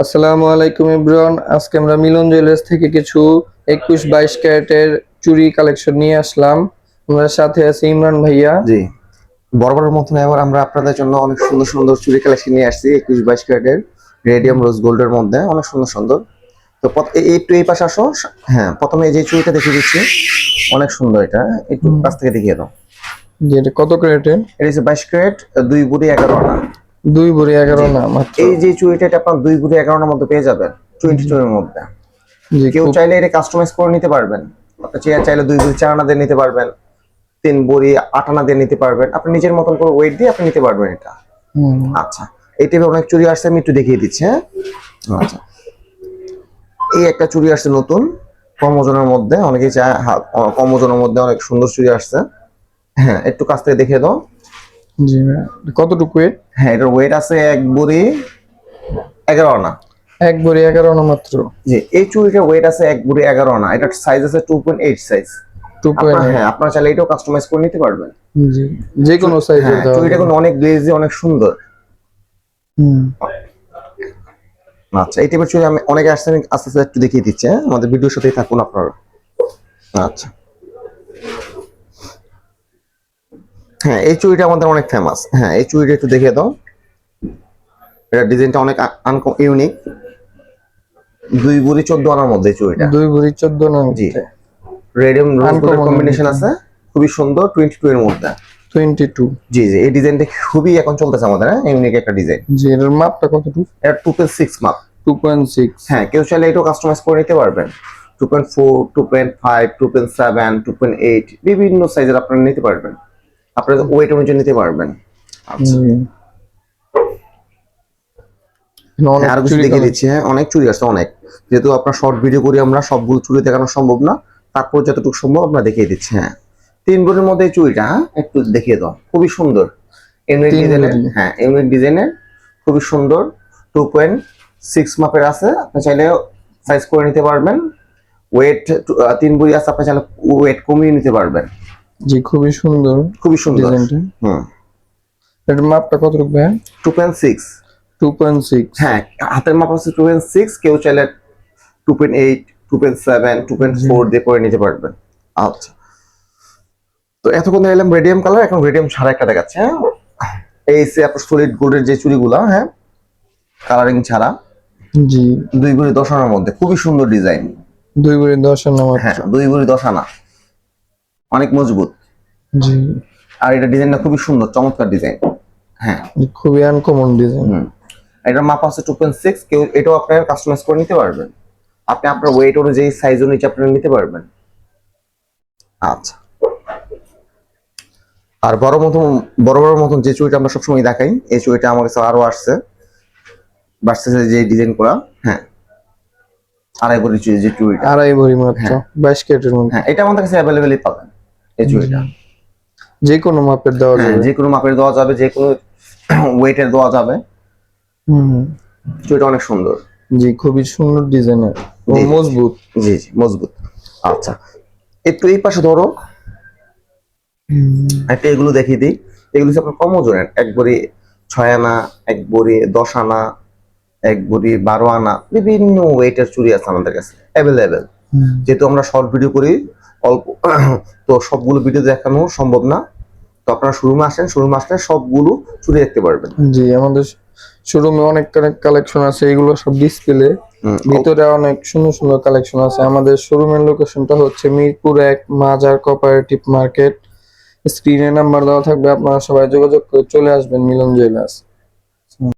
আসসালামু আলাইকুম এভরিওয়ান। আজকে আমরা মিলন জুয়েলার্স থেকে কিছু 21-22 ক্যারেটের চুড়ি কালেকশন নিয়ে আসলাম। আমাদের সাথে আছে ইমরান ভাইয়া। জি, বরাবরের মতন এবার আমরা আপনাদের জন্য অনেক সুন্দর সুন্দর চুড়ি কালেকশন নিয়ে আসছি 21-22 ক্যারেটের রেডিয়াম রোজ গোল্ডের মধ্যে অনেক সুন্দর সুন্দর। তো একটু এই পাশে আসো। হ্যাঁ, প্রথমে এই যে চুড়িটা দেখিয়ে দিচ্ছি, অনেক সুন্দর। এটা একটু কাছ থেকে দেখিয়ে দাও। যে এটা কত ক্যারেটের? এটা হচ্ছে 22 ক্যারেট, 2 ভরি 11 আনা। 2 ভরি 11 না মাত্র। এই যে চুড়িটা এটা আপনার 2 ভরি 11 আনার মধ্যে পেয়ে যাবেন, 22 এর মধ্যে। জি, কেউ চাইলে এটা কাস্টমাইজ করে নিতে পারবেন। আপনি চাইলে 2 ভরি 4 আনা দিয়ে নিতে পারবেন, 3 ভরি 8 আনা দিয়ে নিতে পারবেন। আপনি নিজের মতন করে ওয়েট দিয়ে আপনি নিতে পারবেন এটা। আচ্ছা, এই টাইপের অনেক চুড়ি আসছে, আমি একটু দেখিয়ে দিচ্ছি। হ্যাঁ, আচ্ছা, এই একটা চুড়ি আসছে নতুন কম ওজনের মধ্যে, অনেকেই চায় কম ওজনের মধ্যে অনেক সুন্দর চুড়ি আসছে। হ্যাঁ, একটু কাছ থেকে দেখিয়ে দাও। জি ভাইয়া, কতটুকু ওয়েট? হ্যাঁ, এটার ওয়েট আছে 1 ভরি 11 আনা। 1 ভরি 11 না মাত্র। জি, এই চুড়িটার ওয়েট আছে 1 ভরি 11 আনা। এটার সাইজ আছে 2.8 সাইজ। 2.8। হ্যাঁ, আপনারা চাইলে এটাও কাস্টমাইজ করে নিতে পারবেন। জি, যে কোনো সাইজের দাও। চুড়িটা কিন্তু অনেক গ্লেজি, অনেক সুন্দর। আচ্ছা, এই টাইপের চুড়ি আমি অনেকে আসছে, আমি আস্তে আস্তে একটু দেখিয়ে দিচ্ছি। হ্যাঁ, আমাদের ভিডিওর সাথেই থাকুন আপনারা। আচ্ছা, হ্যাঁ, এই চুড়িটা আমাদের অনেক ফেমাস। হ্যাঁ, এই চুড়িটা একটু দেখিয়ে দাও। এটা ডিজাইনটা অনেক ইউনিক। 2 ভরি 14 আনার মধ্যে এই চুড়িটা। 2 ভরি 14 না। জি, রেডিয়াম রোজ গোল্ডের কম্বিনেশন আছে, খুবই সুন্দর, 22 এর মধ্যে। 22। জি জি, এই ডিজাইনটা খুবই এখন চলতেছে আমাদের। হ্যাঁ, ইউনিক একটা ডিজাইন। জি, এর মাপটা কতটুকু? এটা 2.6 মাপ। 2.6। হ্যাঁ, কেউ চাইলে এটাও কাস্টমাইজ করে নিতে পারবেন। 2.4, 2.5, 2.7, 2.8 বিভিন্ন সাইজের আপনারা নিতে পারবেন। আপনাদের ওয়েট অনুযায়ী নিতে পারবেন। আচ্ছা, অনেক আরো কিছু চুড়ি দেখিয়ে দিচ্ছি। হ্যাঁ, অনেক চুড়ি আছে অনেক। যেহেতু আপনার শর্ট ভিডিও করি আমরা, সবগুলো চুড়ি দেখানো সম্ভব না, তারপর যতটুকু সম্ভব আমরা দেখিয়ে দিচ্ছি। হ্যাঁ, 3 ভরির মধ্যে এই চুড়িটা, হ্যাঁ একটু দেখিয়ে দাও, খুবই সুন্দর। ইউনিক ডিজাইনের। হ্যাঁ, ইউনিক ডিজাইনের, খুবই সুন্দর। 2.6 মাপের আছে, আপনি চাইলে সাইজ করে নিতে পারবেন। ওয়েট 3 ভরি আছে, আপনি চাইলে ওয়েট কমিয়ে নিতে পারবেন। জি, খুবই সুন্দর, খুবই সুন্দর ডিজাইনটা। হুম, এটার মাপটা কতটুকু ভাই? 2.6। 2.6। হ্যাঁ, হাতের মাপ আছে 2.6, কেউ চাইলে 2.8, 2.7, 2.4 দিয়ে করে নিতে পারবেন। আচ্ছা, তো এতক্ষণ এলাম রেডিয়াম কালার, এখন রেডিয়াম ছাড়া একটা দেখাচ্ছে। হ্যাঁ, এই সে আপনার সলিড গোল্ডের যে চুড়িগুলো, হ্যাঁ কালারিং ছাড়া। জি, 2 ভরি 10 আনার মধ্যে, খুবই সুন্দর ডিজাইন। 2 ভরি 10 আনা হ্যাঁ, মাত্র। 2 ভরি 10 আনা, অনেক মজবুত। জি, আর এটা ডিজাইনটা খুবই সুন্দর, চমৎকার ডিজাইন। হ্যাঁ, খুবই আনকমন ডিজাইন। এটার মাপ আছে 2.6, কেউ এটাও আপনার কাস্টমাইজ করে নিতে পারবেন। আপনি আপনার ওয়েট অনুযায়ী, সাইজ অনুযায়ী আপনারা নিতে পারবেন। আচ্ছা, আর বড় বড় মতন যে চুড়িটা আমরা সবসময় দেখাই, এই চুড়িটা আমার কাছে আরো আসছে, যে ডিজাইন করা। হ্যাঁ, 2.5 ভরি যে চুড়িটা। 2.5 ভরি মাত্র। হ্যাঁ, 22 ক্যারেটের মধ্যে। হ্যাঁ, এটা আমাদের কাছে অ্যাভেলেবেলই পাবেন এই চুড়িটা। যে কোনো মাপের দেওয়া হ্যাঁ, যাবে। যে কোনো মাপের দেওয়া যাবে, যে কোনো ওয়েটের দেওয়া যাবে। চুড়িটা অনেক সুন্দর। জি, খুবই সুন্দর ডিজাইনের ও মজবুত। জি জি, মজবুত। আচ্ছা, একটু এই পাশে ধরো, একটা এগুলো দেখিয়ে দিই। এগুলো হচ্ছে আপনার কম ওজনের, 1 ভরি 6 আনা, 1 ভরি 10 আনা, 1 ভরি 12 আনা, বিভিন্ন ওয়েটের চুড়ি আছে আমাদের কাছে অ্যাভেলেবেল। যেহেতু আমরা শর্ট ভিডিও করি অল্প, তো সবগুলো ভিডিও দেখানো সম্ভব না। তো আপনারা শোরুমে আসেন, শোরুমে আসলে সবগুলো চুড়ি দেখতে পারবেন। জি, আমাদের শোরুমে অনেক কালেকশন আছে, এগুলো সব ডিসপ্লে। ভিতরে অনেক সুন্দর সুন্দর কালেকশন আছে। আমাদের শোরুমের লোকেশনটা হচ্ছে মিরপুর 1, মাজার কোঅপারেটিভ মার্কেট। স্ক্রিনে নাম্বার দেওয়া থাকবে, আপনারা সবাই যোগাযোগ করে চলে আসবেন মিলন জুয়েলার্স।